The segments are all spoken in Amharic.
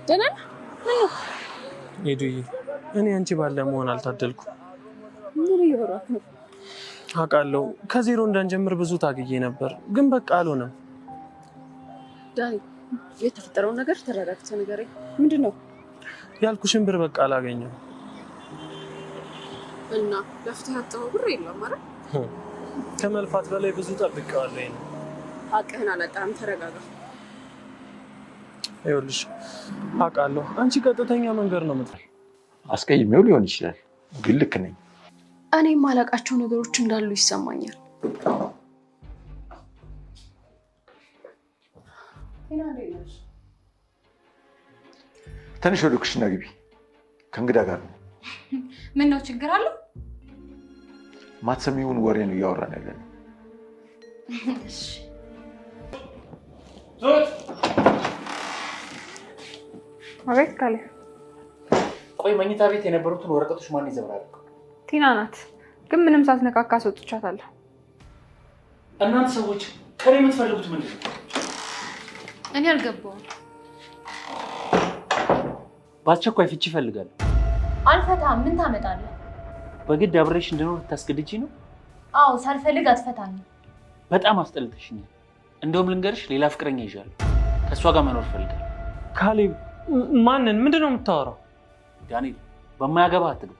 ደህና ሄዱዬ እኔ አንቺ ባለ መሆን አልታደልኩ። ምን እየወራክ ነው? አውቃለሁ ከዜሮ እንዳንጀምር ብዙ ታግዬ ነበር፣ ግን በቃ አልሆነም። ዳኒ የተፈጠረው ነገር ተረጋግተህ ንገረኝ። ምንድን ነው? ያልኩሽን ብር በቃ አላገኘው እና ለፍተህ ያጣው ብር የለም አይደል? ከመልፋት በላይ ብዙ ጠብቄዋለሁ። ሀቅህን አላጣም። ተረጋጋ። ይኸውልሽ አውቃለሁ አንቺ ቀጥተኛ መንገድ ነው የምትል። አስቀይሜው ሊሆን ይችላል፣ ግን ልክ ነኝ። እኔም ማላውቃቸው ነገሮች እንዳሉ ይሰማኛል። ትንሽ ወደ ኩሽና ግቢ፣ ከእንግዳ ጋር ነው። ምን ነው ችግር አለው? ማትሰሚውን ወሬ ነው እያወራን ያለነው። አቤት ካለ። ቆይ መኝታ ቤት የነበሩትን ወረቀቶች ማን ይዘብራል? ቲና ናት፣ ግን ምንም ሳትነካካ አስወጥቻታለሁ። እናንተ ሰዎች ከኔ የምትፈልጉት ምንድን ነው? እኔ አልገባውም። በአስቸኳይ ፍቺ እፈልጋለሁ። አልፈታም። ምን ታመጣለህ? በግድ አብሬሽ እንድኖር ልታስገድጂ ነው? አዎ፣ ሳልፈልግ አትፈታኝም። በጣም አስጠልተሽኛል። እንደውም ልንገርሽ፣ ሌላ ፍቅረኛ ይዣለሁ። ከእሷ ጋር መኖር እፈልጋለሁ። ካሌብ ማንን? ምንድን ነው የምታወራው? ዳንኤል በማያገባ አትግባ።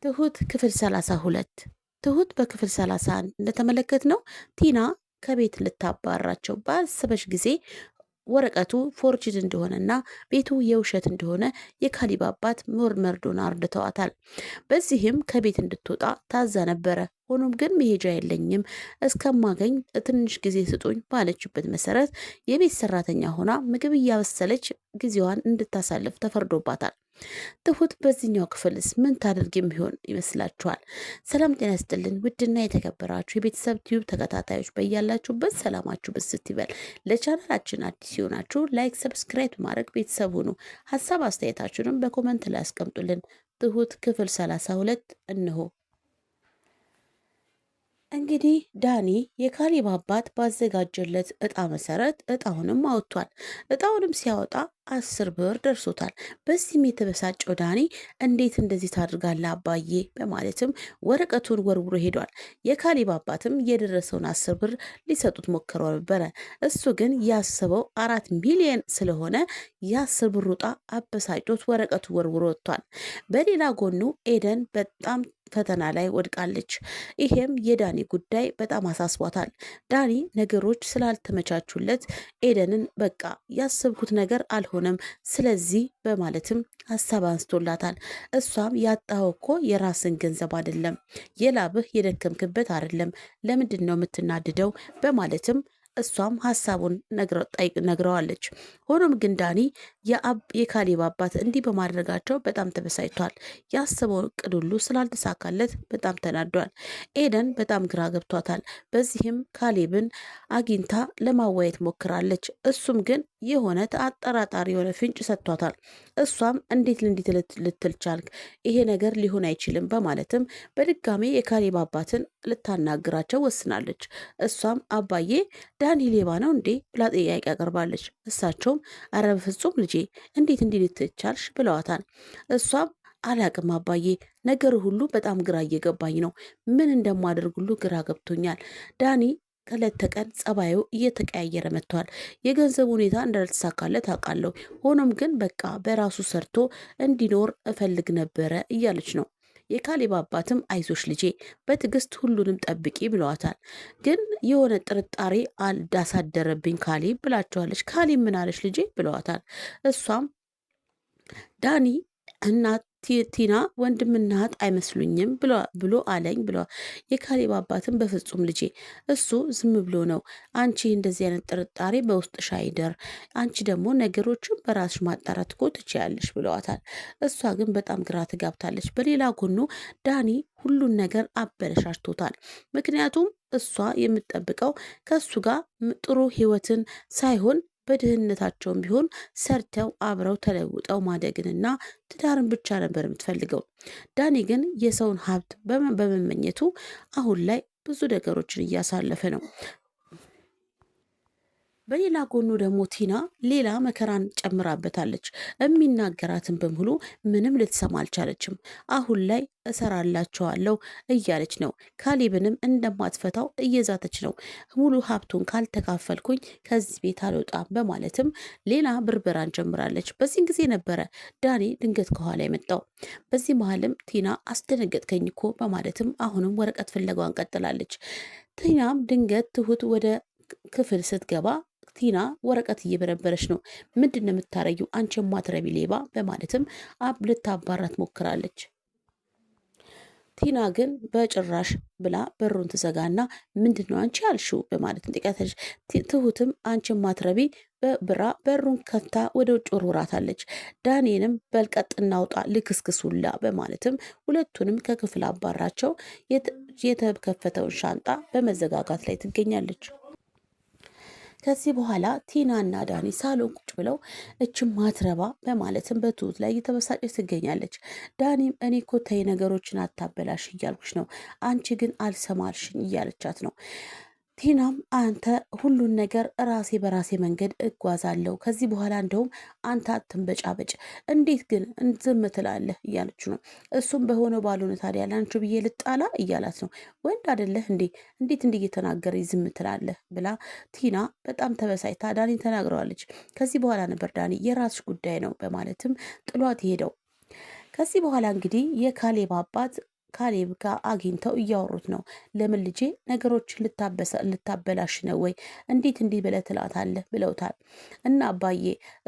ትሁት ክፍል 32 ትሁት በክፍል 31 እንደተመለከትነው ቲና ከቤት ልታባራቸው ባሰበች ጊዜ ወረቀቱ ፎርጅድ እንደሆነና ቤቱ የውሸት እንደሆነ የካሌብ አባት መርዶን አርድተዋታል። በዚህም ከቤት እንድትወጣ ታዛ ነበረ። ሆኖም ግን መሄጃ የለኝም እስከማገኝ ትንሽ ጊዜ ስጡኝ ባለችበት መሰረት የቤት ሰራተኛ ሆና ምግብ እያበሰለች ጊዜዋን እንድታሳልፍ ተፈርዶባታል። ትሁት በዚህኛው ክፍልስ ምን ታደርግ የሚሆን ይመስላችኋል? ሰላም ጤና ይስጥልን ውድና የተከበራችሁ የቤተሰብ ቲዩብ ተከታታዮች በያላችሁበት ሰላማችሁ ብስት ይበል። ለቻናላችን አዲስ ሲሆናችሁ ላይክ፣ ሰብስክራይብ ማድረግ ቤተሰብ ሁኑ። ሀሳብ አስተያየታችሁንም በኮመንት ላይ አስቀምጡልን። ትሁት ክፍል 32 እንሆ። እንግዲህ ዳኒ የካሌብ አባት ባዘጋጀለት እጣ መሰረት እጣውንም አወጥቷል። እጣውንም ሲያወጣ 10 ብር ደርሶታል። በዚህም የተበሳጨው ዳኒ እንዴት እንደዚህ ታድርጋለህ አባዬ በማለትም ወረቀቱን ወርውሮ ሄዷል። የካሌብ አባትም የደረሰውን 10 ብር ሊሰጡት ሞክረው ነበረ። እሱ ግን ያሰበው 4 ሚሊዮን ስለሆነ የ10 ብር እጣ አበሳጮት ወረቀቱ ወርውሮ ወጥቷል። በሌላ ጎኑ ኤደን በጣም ፈተና ላይ ወድቃለች። ይሄም የዳኒ ጉዳይ በጣም አሳስቧታል። ዳኒ ነገሮች ስላልተመቻቹለት ኤደንን በቃ ያሰብኩት ነገር አልሆነም፣ ስለዚህ በማለትም ሀሳብ አንስቶላታል። እሷም ያጣኸው እኮ የራስን ገንዘብ አይደለም፣ የላብህ የደከምክበት አይደለም፣ ለምንድን ነው የምትናድደው? በማለትም እሷም ሀሳቡን ነግረዋለች። ሆኖም ግን ዳኒ የካሌብ አባት እንዲህ በማድረጋቸው በጣም ተበሳጭቷል። ያሰበው እቅድ ሁሉ ስላልተሳካለት በጣም ተናዷል። ኤደን በጣም ግራ ገብቷታል። በዚህም ካሌብን አግኝታ ለማዋየት ሞክራለች። እሱም ግን የሆነ አጠራጣሪ የሆነ ፍንጭ ሰጥቷታል። እሷም እንዴት ልትል ቻልክ? ይሄ ነገር ሊሆን አይችልም በማለትም በድጋሜ የካሌብ አባትን ልታናግራቸው ወስናለች። እሷም አባዬ ዳኒ ሌባ ነው እንዴ ብላ ጥያቄ ያቀርባለች። እሳቸውም አረ በፍጹም ልጄ እንዴት እንዲህ ልትል ቻልሽ ብለዋታል። እሷም አላቅም አባዬ፣ ነገሩ ሁሉ በጣም ግራ እየገባኝ ነው። ምን እንደማደርግ ሁሉ ግራ ገብቶኛል። ዳኒ ከዕለት ተቀን ጸባዩ እየተቀያየረ መጥቷል። የገንዘብ ሁኔታ እንዳልተሳካለት አውቃለሁ። ሆኖም ግን በቃ በራሱ ሰርቶ እንዲኖር እፈልግ ነበረ እያለች ነው። የካሌብ አባትም አይዞሽ ልጄ በትዕግስት ሁሉንም ጠብቂ ብለዋታል። ግን የሆነ ጥርጣሬ እንዳሳደረብኝ ካሌብ ብላቸዋለች። ካሌብ ምን አለች ልጄ ብለዋታል። እሷም ዳኒ እናት ቲና ወንድምና እህት አይመስሉኝም ብሎ አለኝ ብለዋል። የካሌብ አባትም በፍጹም ልጄ እሱ ዝም ብሎ ነው፣ አንቺ እንደዚህ አይነት ጥርጣሬ በውስጥሽ አይደር፣ አንቺ ደግሞ ነገሮችን በራስሽ ማጣራት እኮ ትችያለሽ ብለዋታል። እሷ ግን በጣም ግራ ትጋብታለች። በሌላ ጎኑ ዳኒ ሁሉን ነገር አበለሻሽቶታል። ምክንያቱም እሷ የምትጠብቀው ከእሱ ጋር ጥሩ ህይወትን ሳይሆን በድህነታቸውም ቢሆን ሰርተው አብረው ተለውጠው ማደግንና ትዳርን ብቻ ነበር የምትፈልገው። ዳኒ ግን የሰውን ሀብት በመመኘቱ አሁን ላይ ብዙ ነገሮችን እያሳለፈ ነው። በሌላ ጎኑ ደግሞ ቲና ሌላ መከራን ጨምራበታለች። የሚናገራትን በሙሉ ምንም ልትሰማ አልቻለችም። አሁን ላይ እሰራላቸዋለሁ እያለች ነው። ካሌብንም እንደማትፈታው እየዛተች ነው። ሙሉ ሀብቱን ካልተካፈልኩኝ ከዚህ ቤት አልወጣም በማለትም ሌላ ብርበራን ጀምራለች። በዚህን ጊዜ ነበረ ዳኒ ድንገት ከኋላ የመጣው። በዚህ መሀልም ቲና አስደነገጥከኝ እኮ በማለትም አሁንም ወረቀት ፍለጋዋን ቀጥላለች። ቲናም ድንገት ትሁት ወደ ክፍል ስትገባ ቲና ወረቀት እየበረበረች ነው። ምንድን ነው የምታረጊው አንቺ የማትረቢ ሌባ በማለትም ልታባራት ሞክራለች። ቲና ግን በጭራሽ ብላ በሩን ትዘጋና ምንድን ነው አንቺ ያልሽው በማለትም ጠይቃታለች። ትሁትም አንቺ የማትረቢ ብራ በሩን ከፍታ ወደ ውጭ ወርውራታለች። ዳንኤልም በልቀጥ እናውጣ ልክስክሱላ በማለትም ሁለቱንም ከክፍል አባራቸው የተከፈተውን ሻንጣ በመዘጋጋት ላይ ትገኛለች። ከዚህ በኋላ ቲና እና ዳኒ ሳሎን ቁጭ ብለው እችም ማትረባ በማለትም በትሁት ላይ እየተበሳጨች ትገኛለች። ዳኒም እኔ እኮ ተይ ነገሮችን አታበላሽ እያልኩሽ ነው፣ አንቺ ግን አልሰማልሽኝ እያለቻት ነው። ቲናም አንተ ሁሉን ነገር ራሴ በራሴ መንገድ እጓዛለሁ፣ ከዚህ በኋላ እንደውም አንተ አትንበጫበጭ፣ እንዴት ግን ዝም ትላለህ እያለች ነው። እሱም በሆነው ባልሆነ ታዲያ ላንቺ ብዬ ልጣላ እያላት ነው። ወንድ አይደለህ እንዴ እንዴት እንዲህ እየተናገረ ዝም ትላለህ ብላ ቲና በጣም ተበሳጭታ ዳኒ ተናግረዋለች። ከዚህ በኋላ ነበር ዳኒ የራስሽ ጉዳይ ነው በማለትም ጥሏት ሄደው። ከዚህ በኋላ እንግዲህ የካሌብ አባት ካሌብ ጋር አግኝተው እያወሩት ነው። ለምን ልጄ ነገሮችን ልታበላሽ ነው ወይ እንዴት እንዲህ ብለህ ትላታለህ ብለውታል። እና አባዬ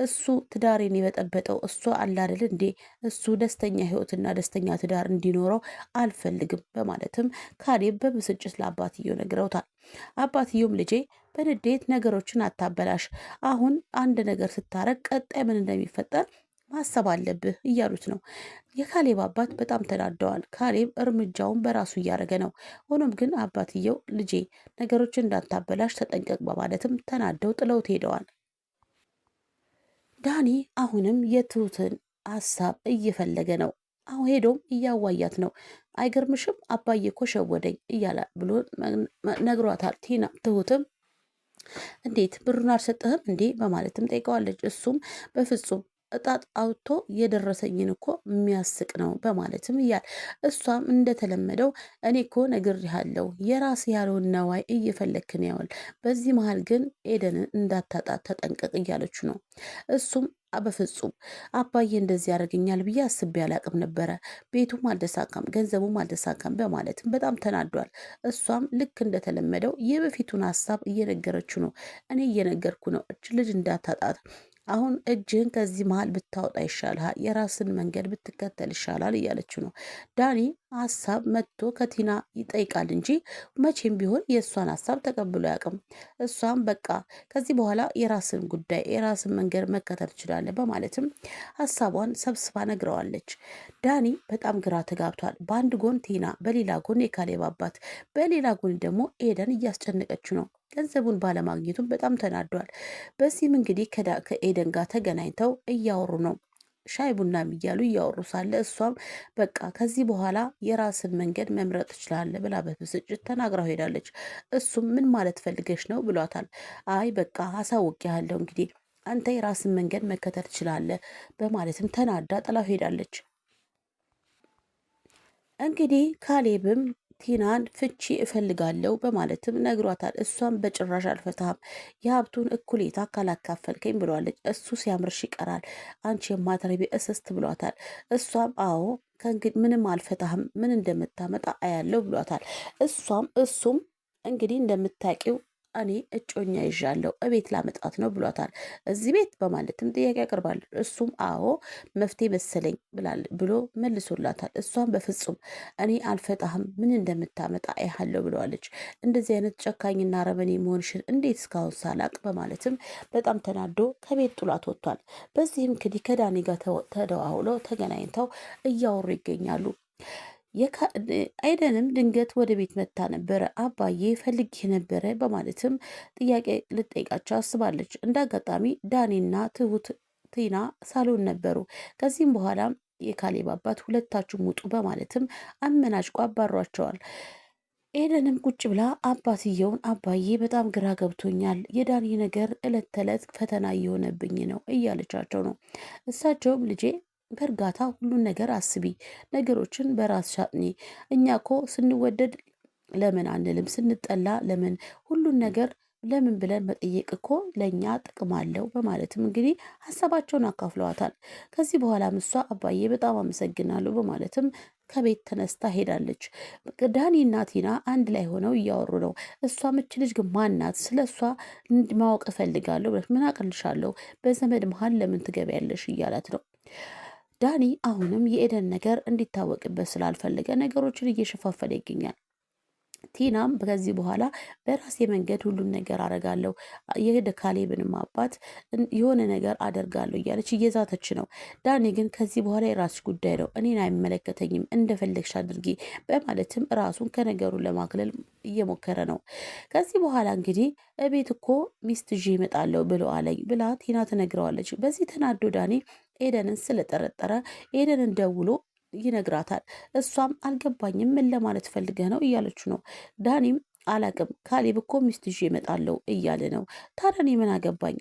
እሱ ትዳሬን የበጠበጠው እሱ አላደል እንዴ እሱ ደስተኛ ህይወትና ደስተኛ ትዳር እንዲኖረው አልፈልግም በማለትም ካሌብ በብስጭት ለአባትየው ነግረውታል። አባትየውም ልጄ በንዴት ነገሮችን አታበላሽ፣ አሁን አንድ ነገር ስታረግ ቀጣይ ምን እንደሚፈጠር ማሰብ አለብህ እያሉት ነው። የካሌብ አባት በጣም ተናደዋል። ካሌብ እርምጃውን በራሱ እያደረገ ነው። ሆኖም ግን አባትየው ልጄ ነገሮችን እንዳታበላሽ ተጠንቀቅ በማለትም ተናደው ጥለውት ሄደዋል። ዳኒ አሁንም የትሁትን ሀሳብ እየፈለገ ነው። አሁን ሄዶም እያዋያት ነው። አይገርምሽም አባዬ እኮ ሸወደኝ እያለ ብሎ ነግሯታል። ትሁትም እንዴት ብሩን አልሰጠህም እንዴ በማለትም ጠይቀዋለች። እሱም በፍጹም እጣት አውጥቶ የደረሰኝን እኮ የሚያስቅ ነው በማለትም እያል እሷም እንደተለመደው እኔ እኮ ነግሬሃለሁ የራስ ያለውን ነዋይ እየፈለክን ያወል በዚህ መሀል ግን ኤደንን እንዳታጣት ተጠንቀቅ እያለች ነው። እሱም በፍጹም አባዬ እንደዚህ ያደርገኛል ብዬ አስቤ አላቅም ነበረ፣ ቤቱም አልተሳካም፣ ገንዘቡም አልተሳካም በማለትም በጣም ተናዷል። እሷም ልክ እንደተለመደው የበፊቱን ሀሳብ እየነገረችው ነው። እኔ እየነገርኩ ነው እች ልጅ እንዳታጣት አሁን እጅህን ከዚህ መሀል ብታወጣ ይሻልሃል፣ የራስን መንገድ ብትከተል ይሻላል እያለችው ነው። ዳኒ ሀሳብ መጥቶ ከቲና ይጠይቃል እንጂ መቼም ቢሆን የእሷን ሀሳብ ተቀብሎ አያውቅም። እሷም በቃ ከዚህ በኋላ የራስን ጉዳይ የራስን መንገድ መከተል ትችላለህ በማለትም ሀሳቧን ሰብስባ ነግረዋለች። ዳኒ በጣም ግራ ተጋብቷል። በአንድ ጎን ቲና፣ በሌላ ጎን የካሌብ አባት፣ በሌላ ጎን ደግሞ ኤደን እያስጨነቀችው ነው። ገንዘቡን ባለማግኘቱም በጣም ተናዷል። በዚህም እንግዲህ ከኤደን ጋር ተገናኝተው እያወሩ ነው። ሻይ ቡናም እያሉ እያወሩ ሳለ እሷም በቃ ከዚህ በኋላ የራስን መንገድ መምረጥ ትችላለህ ብላ በብስጭት ተናግራው ሄዳለች። እሱም ምን ማለት ፈልገሽ ነው ብሏታል። አይ በቃ አሳውቄያለሁ እንግዲህ አንተ የራስን መንገድ መከተል ትችላለህ በማለትም ተናዳ ጥላው ሄዳለች። እንግዲህ ካሌብም ቲናን ፍቺ እፈልጋለሁ በማለትም ነግሯታል። እሷም በጭራሽ አልፈታህም፣ የሀብቱን እኩሌታ ካላካፈልከኝ ብሏለች። እሱ ሲያምርሽ ይቀራል አንቺ የማትረቢ እስስት ብሏታል። እሷም አዎ ከእንግዲህ ምንም አልፈታህም፣ ምን እንደምታመጣ አያለው ብሏታል። እሱም እንግዲህ እንደምታውቂው እኔ እጮኛ ይዣለሁ እቤት ላመጣት ነው ብሏታል። እዚህ ቤት በማለትም ጥያቄ ያቀርባል። እሱም አዎ መፍትሄ መሰለኝ ብሎ መልሶላታል። እሷም በፍጹም እኔ አልፈጣህም ምን እንደምታመጣ አይሃለሁ ብለዋለች። እንደዚህ አይነት ጨካኝና ረመኔ መሆንሽን እንዴት እስካሁን ሳላቅ በማለትም በጣም ተናዶ ከቤት ጥሏት ወጥቷል። በዚህም እንግዲህ ከዳኒ ጋር ተደዋውለው ተገናኝተው እያወሩ ይገኛሉ። አይደንም ድንገት ወደ ቤት መታ ነበረ። አባዬ ፈልጌ ነበረ በማለትም ጥያቄ ልጠይቃቸው አስባለች። እንደ አጋጣሚ ዳኒና ቲና ሳሎን ነበሩ። ከዚህም በኋላ የካሌብ አባት ሁለታችሁም ውጡ በማለትም አመናጭቆ አባሯቸዋል። ኤደንም ቁጭ ብላ አባትየውን አባዬ በጣም ግራ ገብቶኛል፣ የዳኒ ነገር እለት ተዕለት ፈተና እየሆነብኝ ነው እያለቻቸው ነው። እሳቸውም ልጄ በእርጋታ ሁሉን ነገር አስቢ፣ ነገሮችን በራስ ሻጥኒ። እኛ ኮ ስንወደድ ለምን አንልም? ስንጠላ ለምን? ሁሉን ነገር ለምን ብለን መጠየቅ እኮ ለእኛ ጥቅም አለው በማለትም እንግዲህ ሀሳባቸውን አካፍለዋታል። ከዚህ በኋላም እሷ አባዬ በጣም አመሰግናለሁ በማለትም ከቤት ተነስታ ሄዳለች። ዳኒ እና ቲና አንድ ላይ ሆነው እያወሩ ነው። እሷ ምች ልጅ ግን ማናት? ስለ እሷ ማወቅ እፈልጋለሁ። ምን አቅልሻለሁ? በዘመድ መሀል ለምን ትገቢያለሽ? እያላት ነው። ዳኒ አሁንም የኤደን ነገር እንዲታወቅበት ስላልፈለገ ነገሮችን እየሸፋፈለ ይገኛል። ቲናም ከዚህ በኋላ በራሴ መንገድ ሁሉን ነገር አደርጋለሁ፣ የካሌብንም አባት የሆነ ነገር አደርጋለሁ እያለች እየዛተች ነው። ዳኒ ግን ከዚህ በኋላ የራስሽ ጉዳይ ነው፣ እኔን አይመለከተኝም፣ እንደፈለግሽ አድርጊ በማለትም ራሱን ከነገሩ ለማግለል እየሞከረ ነው። ከዚህ በኋላ እንግዲህ እቤት እኮ ሚስት ይዤ እመጣለሁ ብሎ አለኝ ብላ ቲና ትነግረዋለች። በዚህ ተናዶ ዳኒ ኤደንን ስለጠረጠረ ኤደንን ደውሎ ይነግራታል። እሷም አልገባኝም፣ ምን ለማለት ፈልገህ ነው እያለች ነው። ዳኒም አላቅም፣ ካሌብ እኮ ሚስት ይዤ እመጣለሁ እያለ ነው። ታዲያ እኔ ምን አገባኝ?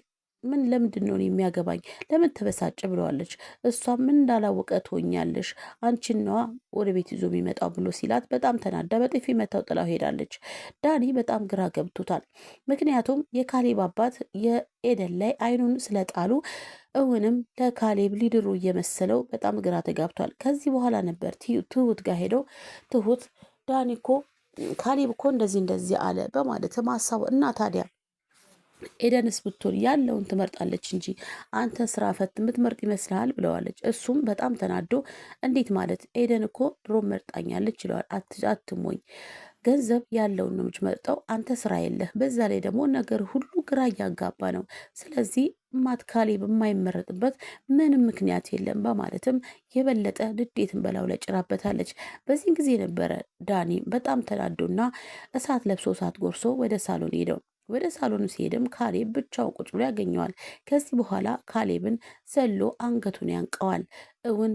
ምን ለምንድን ነው የሚያገባኝ? ለምን ተበሳጭ ብለዋለች። እሷም ምን እንዳላወቀ ትሆኛለሽ፣ አንቺን ነዋ ወደ ቤት ይዞ የሚመጣው ብሎ ሲላት በጣም ተናዳ በጥፊ መታው ጥላው ሄዳለች። ዳኒ በጣም ግራ ገብቶታል። ምክንያቱም የካሌብ አባት የኤደን ላይ አይኑን ስለጣሉ እውንም ለካሌብ ሊድሩ እየመሰለው በጣም ግራ ተጋብቷል። ከዚህ በኋላ ነበር ትሁት ጋር ሄደው ትሁት ዳኒ እኮ ካሌብ እኮ እንደዚህ አለ በማለትም ሀሳቡ እና ታዲያ ኤደንስ ብትሆን ያለውን ትመርጣለች እንጂ አንተ ስራ ፈት የምትመርጥ ይመስልሃል? ብለዋለች። እሱም በጣም ተናዶ እንዴት ማለት ኤደን እኮ ድሮ መርጣኛለች ይለዋል። አትሞኝ፣ ገንዘብ ያለውን ነው የምትመርጠው፣ አንተ ስራ የለህ፣ በዛ ላይ ደግሞ ነገር ሁሉ ግራ እያጋባ ነው። ስለዚህ ካሌብ የማይመረጥበት ምንም ምክንያት የለም በማለትም የበለጠ ንዴትን በላዩ ላይ ጭራበታለች። በዚህ ጊዜ ነበረ ዳኒ በጣም ተናዶና እሳት ለብሶ እሳት ጎርሶ ወደ ሳሎን ሄደው ወደ ሳሎኑ ሲሄድም ካሌብ ብቻውን ቁጭ ብሎ ያገኘዋል። ከዚህ በኋላ ካሌብን ዘሎ አንገቱን ያንቀዋል። እውን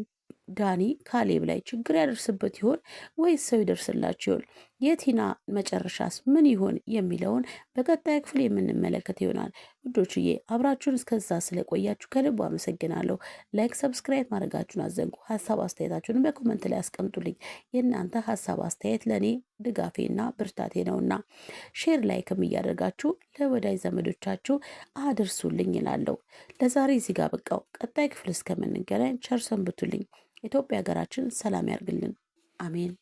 ዳኒ ካሌብ ላይ ችግር ያደርስበት ይሆን ወይስ ሰው ይደርስላቸው ይሆን? የቲና መጨረሻስ ምን ይሆን የሚለውን በቀጣይ ክፍል የምንመለከት ይሆናል። ውዶችዬ አብራችሁን እስከዛ ስለቆያችሁ ከልቡ አመሰግናለሁ። ላይክ፣ ሰብስክራይብ ማድረጋችሁን አዘንጉ። ሀሳብ አስተያየታችሁን በኮመንት ላይ አስቀምጡልኝ። የእናንተ ሀሳብ አስተያየት ለእኔ ድጋፌና ብርታቴ ነውና ሼር ላይክም እያደረጋችሁ ለወዳጅ ዘመዶቻችሁ አድርሱልኝ ይላለሁ። ለዛሬ እዚህ ጋር በቃው። ቀጣይ ክፍል እስከምንገናኝ ቸር ሰንብቱልኝ። ኢትዮጵያ ሀገራችን ሰላም ያርግልን። አሜን።